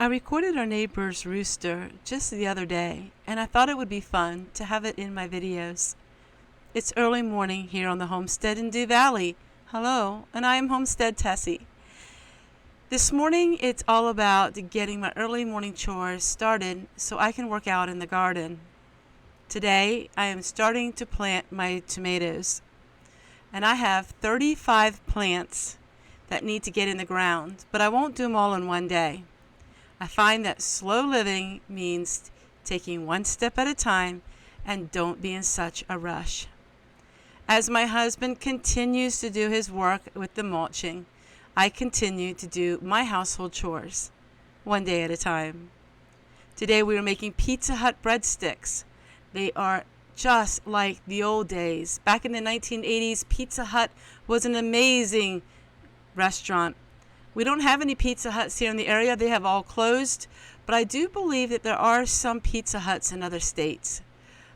recorded our neighbor's rooster just the other day, and I thought it would be fun to have it in my videos. It's early morning here on the Homestead in Dew Valley. Hello, and I am Homestead Tessie. This morning it's all about getting my early morning chores started so I can work out in the garden. Today I am starting to plant my tomatoes, and I have 35 plants that need to get in the ground, but I won't do them all in one day. I find that slow living means taking one step at a time and don't be in such a rush. As my husband continues to do his work with the mulching, I continue to do my household chores, one day at a time. Today we are making Pizza Hut breadsticks. They are just like the old days. Back in the 1980s, Pizza Hut was an amazing restaurant. We don't have any Pizza Huts here in the area. They have all closed, but I do believe that there are some Pizza Huts in other states.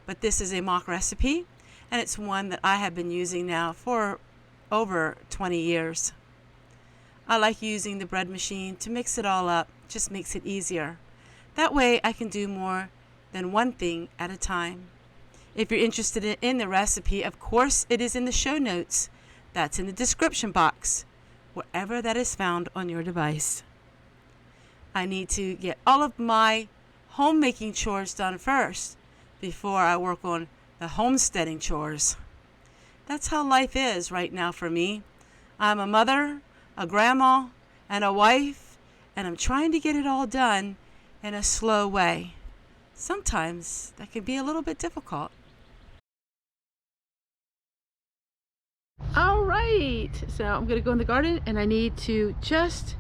But this is a mock recipe, and it's one that I have been using now for over 20 years. I like using the bread machine to mix it all up. It just makes it easier. That way I can do more than one thing at a time. If you're interested in the recipe, of course it is in the show notes. That's in the description box, wherever that is found on your device. I need to get all of my homemaking chores done first before I work on the homesteading chores. That's how life is right now for me. I'm a mother, a grandma, and a wife, and I'm trying to get it all done in a slow way. Sometimes that can be a little bit difficult. All right, so I'm going to go in the garden, and I need to just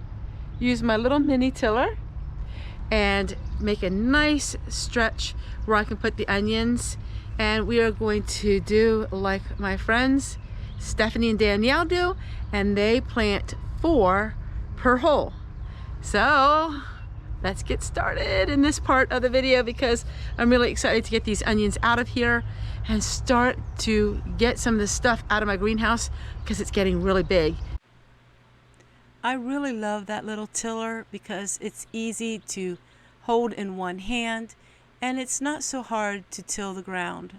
use my little mini tiller and make a nice stretch where I can put the onions. And we are going to do like my friends Stephanie and Danielle do, and they plant 4 per hole. So let's get started in this part of the video, because I'm really excited to get these onions out of here and start to get some of this stuff out of my greenhouse, because it's getting really big. I really love that little tiller because it's easy to hold in one hand, and it's not so hard to till the ground.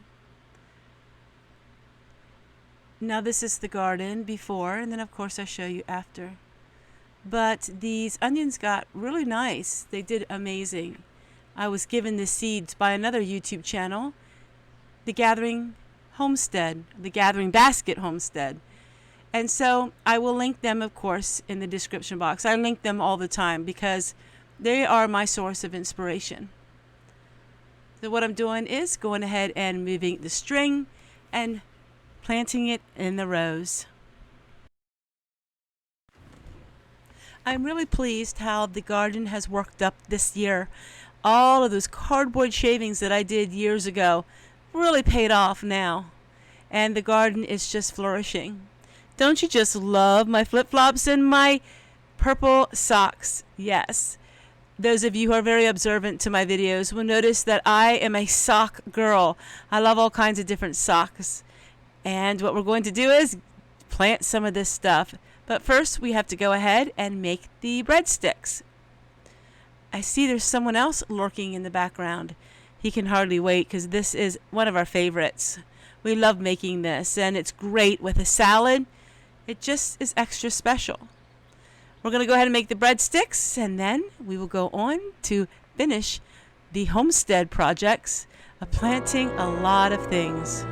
Now this is the garden before, and then of course I show you after. But these onions got really nice. They did amazing. I was given the seeds by another YouTube channel, The Gathering Homestead, The Gathering Basket Homestead. And so I will link them, of course, in the description box. I link them all the time because they are my source of inspiration. So what I'm doing is going ahead and moving the string and planting it in the rows. I'm really pleased how the garden has worked up this year. All of those cardboard shavings that I did years ago really paid off now, and the garden is just flourishing. Don't you just love my flip-flops and my purple socks? Yes. Those of you who are very observant to my videos will notice that I am a sock girl. I love all kinds of different socks. And what we're going to do is plant some of this stuff. But first we have to go ahead and make the breadsticks. I see there's someone else lurking in the background. He can hardly wait because this is one of our favorites. We love making this, and it's great with a salad. It just is extra special. We're going to go ahead and make the breadsticks, and then we will go on to finish the homestead projects of planting a lot of things.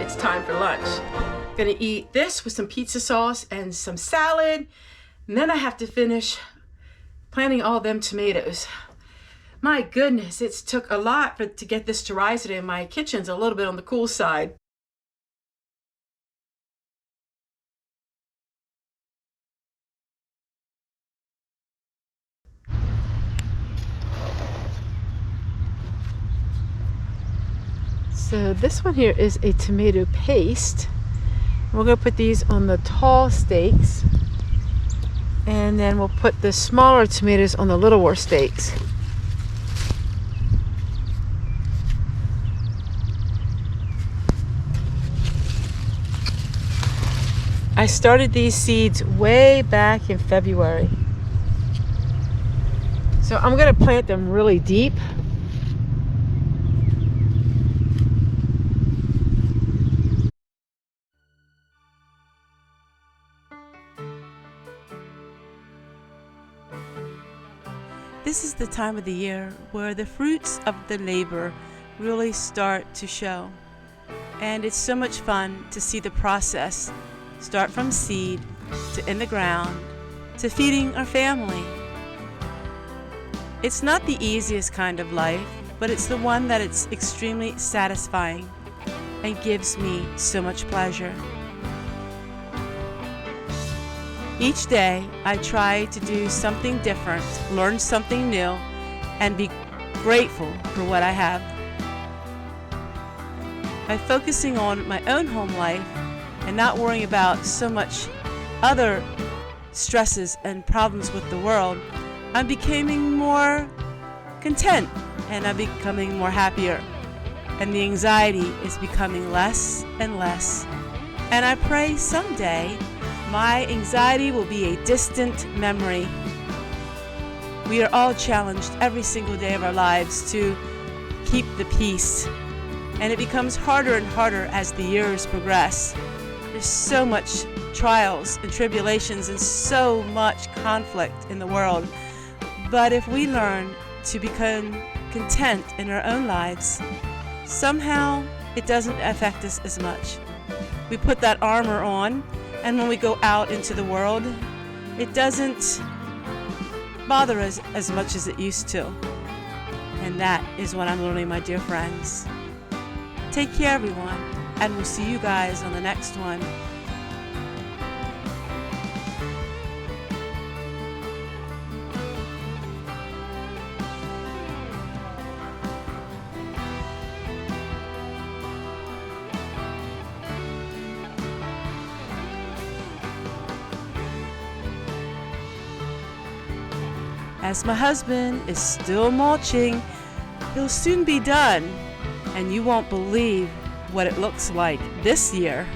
It's time for lunch. Gonna eat this with some pizza sauce and some salad, and then I have to finish planting all them tomatoes. My goodness, it took a lot to get this to rise today. My kitchen's a little bit on the cool side. So this one here is a tomato paste. We're going to put these on the tall steaks, and then we'll put the smaller tomatoes on the littler steaks. I started these seeds way back in February. So I'm going to plant them really deep. This is the time of the year where the fruits of the labor really start to show. And it's so much fun to see the process start from seed to in the ground to feeding our family. It's not the easiest kind of life, but it's the one that it's extremely satisfying and gives me so much pleasure. Each day, I try to do something different, learn something new, and be grateful for what I have. By focusing on my own home life and not worrying about so much other stresses and problems with the world, I'm becoming more content and I'm becoming more happier. And the anxiety is becoming less and less. And I pray someday my anxiety will be a distant memory. We are all challenged every single day of our lives to keep the peace. And it becomes harder and harder as the years progress. There's so much trials and tribulations and so much conflict in the world. But if we learn to become content in our own lives, somehow it doesn't affect us as much. We put that armor on, and when we go out into the world, it doesn't bother us as much as it used to. And that is what I'm learning, my dear friends. Take care, everyone, and we'll see you guys on the next one. As my husband is still mulching, he'll soon be done, and you won't believe what it looks like this year.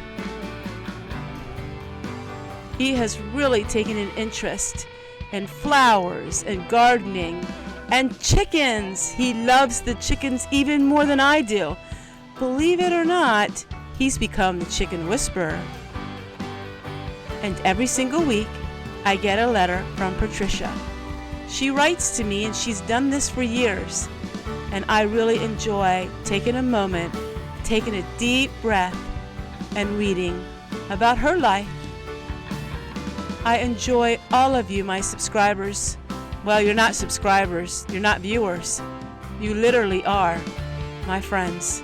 He has really taken an interest in flowers and gardening and chickens. He loves the chickens even more than I do. Believe it or not, he's become the chicken whisperer. And every single week, I get a letter from Patricia. She writes to me, and she's done this for years. And I really enjoy taking a moment, taking a deep breath, and reading about her life. I enjoy all of you, my subscribers. Well, you're not subscribers, you're not viewers. You literally are my friends.